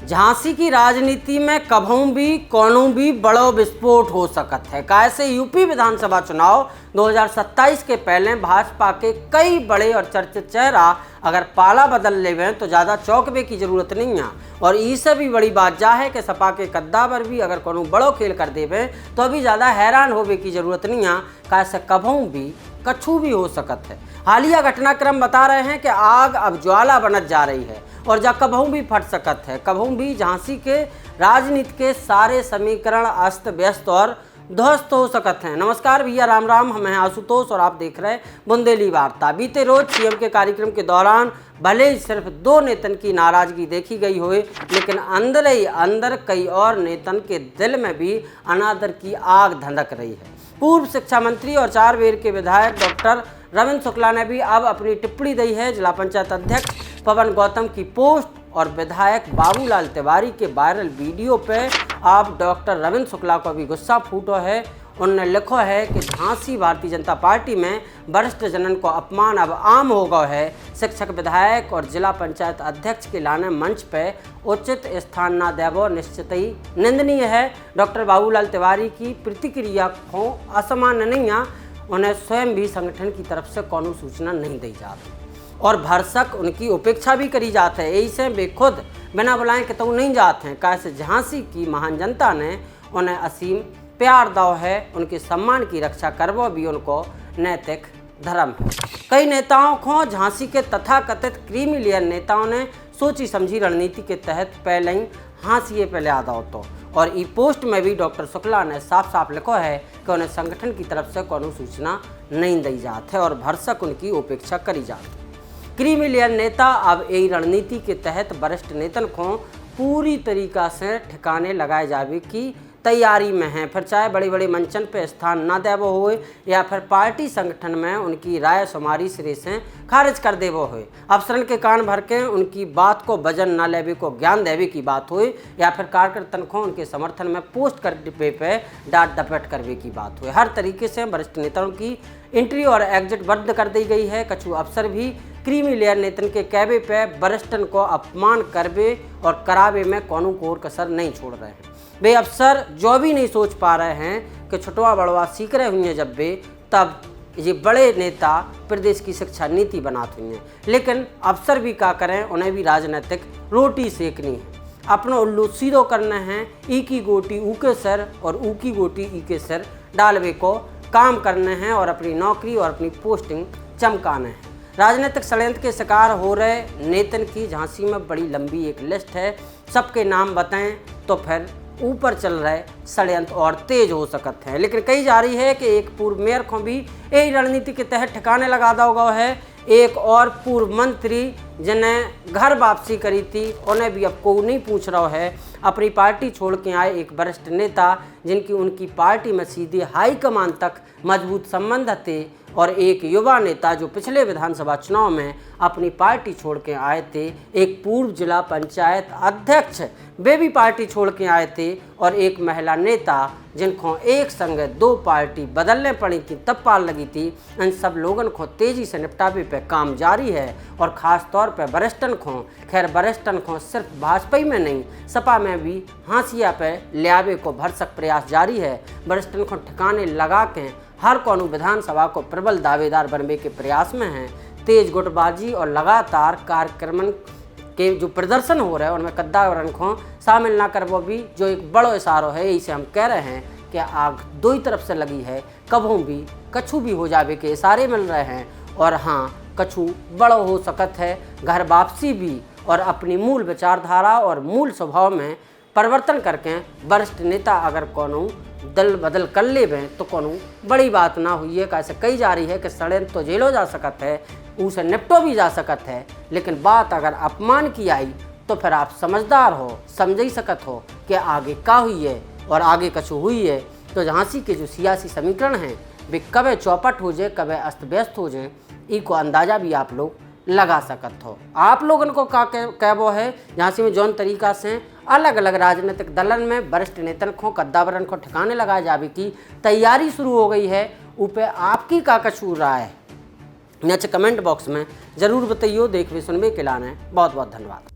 झांसी की राजनीति में कभू भी कोनो भी बड़ो विस्फोट हो सकत है। कैसे यूपी विधानसभा चुनाव 2027 के पहले भाजपा के कई बड़े और चर्चित चेहरा अगर पाला बदल लेवे तो ज़्यादा चौंकवे की जरूरत नहीं है। और इससे भी बड़ी बात जा है कि सपा के कद्दावर भी अगर कोनो बड़ो खेल कर देवे तो अभी ज़्यादा हैरान होवे की जरूरत नहीं है। कैसे कभू भी कछु भी हो सकत है। हालिया घटनाक्रम बता रहे हैं कि आग अब ज्वाला बनत जा रही है और जा कभू भी फट सकत है। कभू भी झांसी के राजनीति के सारे समीकरण अस्त व्यस्त और ध्वस्त हो सकत हैं। नमस्कार भैया, राम राम। हम हैं आशुतोष और आप देख रहे हैं बुंदेली वार्ता। बीते रोज सीएम के कार्यक्रम के दौरान भले ही सिर्फ 2 नेतन की नाराजगी देखी गई हो, लेकिन अंदर ही अंदर कई और नेतन के दिल में भी अनादर की आग धधक रही है। पूर्व शिक्षा मंत्री और 4 बेर के विधायक डॉक्टर रविंद्र शुक्ला ने भी अब अपनी टिप्पणी दी है। जिला पंचायत अध्यक्ष पवन गौतम की पोस्ट और विधायक बाबूलाल तिवारी के वायरल वीडियो पे अब डॉक्टर रविंद्र शुक्ला को भी गुस्सा फूटो है। उन्होंने लिखो है कि झांसी भारतीय जनता पार्टी में वरिष्ठ जनन को अपमान अब आम हो गया है। शिक्षक, विधायक और जिला पंचायत अध्यक्ष के लाने मंच पे उचित स्थान न देवो निश्चित ही निंदनीय है। डॉक्टर बाबूलाल तिवारी की प्रतिक्रिया को असामान्य नहीं है। उन्हें स्वयं भी संगठन की तरफ से कोनो सूचना नहीं दी जाती और भरसक उनकी उपेक्षा भी करी जाती है। यही से वे खुद बिना बुलाए कहते नहीं जाते हैं। कैसे झांसी की महान जनता ने उन्हें असीम प्यार दो है। उनके सम्मान की रक्षा करवो भी उनको नैतिक धर्म है। कई नेताओं को झांसी के तथाकथित क्रीमी लेयर नेताओं ने सोची समझी रणनीति के तहत पहले ही हाशिए पे लिया तो और ई पोस्ट में भी डॉक्टर शुक्ला ने साफ साफ लिखो है कि उन्हें संगठन की तरफ से कोनो सूचना नहीं दी जाती है और भरसक उनकी उपेक्षा करी जाती है। क्रीमी लेयर नेता अब यही रणनीति के तहत वरिष्ठ नेतन को पूरी तरीका से ठिकाने लगाए जावे की तैयारी में हैं। फिर चाहे बड़े बड़े मंचन पे स्थान ना देवो हो या फिर पार्टी संगठन में उनकी राय शुमारी सिरे से खारिज कर देवो हो, अफसरन के कान भर के उनकी बात को वजन ना लेवे को ज्ञान देवे की बात हो या फिर कार्यकर्तन को उनके समर्थन में पोस्ट कर पे डांट डपट करवे की बात हो। हर तरीके से वरिष्ठ नेताओं की एंट्री और एग्जिट बंद कर दी गई है। कछु अफसर भी क्रीमी लेयर नेतन के कहवे पे वरिष्ठन को अपमान करवे और करावे में कोनो कोर कसर नहीं छोड़ रहे हैं। वे अफसर जो भी नहीं सोच पा रहे हैं कि छुटवा बड़वा सीख रहे हुए हैं जब वे तब ये बड़े नेता प्रदेश की शिक्षा नीति बनाते हुए हैं। लेकिन अफसर भी क्या करें, उन्हें भी राजनीतिक रोटी सेकनी है। अपना उल्लू सीधो करना है। ई की गोटी ऊ के सर और ऊ की गोटी ई के सर डालवे को काम करने हैं और अपनी नौकरी और अपनी पोस्टिंग चमकाने हैं। राजनीतिक षड्यंत्र के शिकार हो रहे नेतन की झांसी में बड़ी लंबी एक लिस्ट है। सबके नाम बताएं तो फिर ऊपर चल रहे षड्यंत्र और तेज हो सकते हैं। लेकिन कही जा रही है कि एक पूर्व मेयर को भी यही रणनीति के तहत ठिकाने लगा दिया है। एक और पूर्व मंत्री जिन्हें घर वापसी करी थी, उन्हें भी अब कोई नहीं पूछ रहा है। अपनी पार्टी छोड़ के आए एक वरिष्ठ नेता जिनकी उनकी पार्टी में सीधे हाईकमान तक मजबूत संबंध थे और एक युवा नेता जो पिछले विधानसभा चुनाव में अपनी पार्टी छोड़ के आए थे। एक पूर्व जिला पंचायत अध्यक्ष वे भी पार्टी छोड़ के आए थे और एक महिला नेता जिनको एक संग 2 पार्टी बदलने पड़ी थी तब पाल लगी थी। इन सब लोगों को तेजी से निपटावे पे काम जारी है और ख़ास तौर पे वरिष्ठन को, खैर वरिष्ठन को सिर्फ भाजपा में नहीं सपा में भी हाशिया पे लियावे को भरसक प्रयास जारी है। वरिष्ठन को ठिकाने लगा के हर कोनो विधानसभा को प्रबल दावेदार बनने के प्रयास में हैं। तेज गुटबाजी और लगातार कार्यक्रम के जो प्रदर्शन हो रहे हैं उनमें कद्दावरन को शामिल ना कर वो भी जो एक बड़ो इशारो है। इसे हम कह रहे हैं कि आग 2 ही तरफ से लगी है। कभू भी कछु भी हो जावे के इशारे मिल रहे हैं और हाँ, कछु बड़ो हो सकत है। घर वापसी भी और अपनी मूल विचारधारा और मूल स्वभाव में परिवर्तन करके वरिष्ठ नेता अगर कोनो दल बदल कर लेवे तो कोनो बड़ी बात ना हुई है। कैसे कही जा रही है कि षड्यंत्र तो जेलो जा सकत है, उसे निपटो भी जा सकत है। लेकिन बात अगर अपमान की आई तो फिर आप समझदार हो, समझ ही सकत हो कि आगे क्या हुई है और आगे कछु हुई है। तो झांसी के जो सियासी समीकरण हैं वे कभी चौपट हो जाए, कभी अस्त व्यस्त हो जाए, इको अंदाज़ा भी आप लोग लगा सकत हो। आप लोगों को का कहबो है झांसी में जौन तरीका से अलग अलग राजनीतिक दलन में वरिष्ठ नेतन को कद्दावरन को ठिकाने लगाए जावे की तैयारी शुरू हो गई है। ऊपर आपकी का कछु राय है नीचे कमेंट बॉक्स में ज़रूर बताइए। देखवे सुनवे के लाने बहुत बहुत धन्यवाद।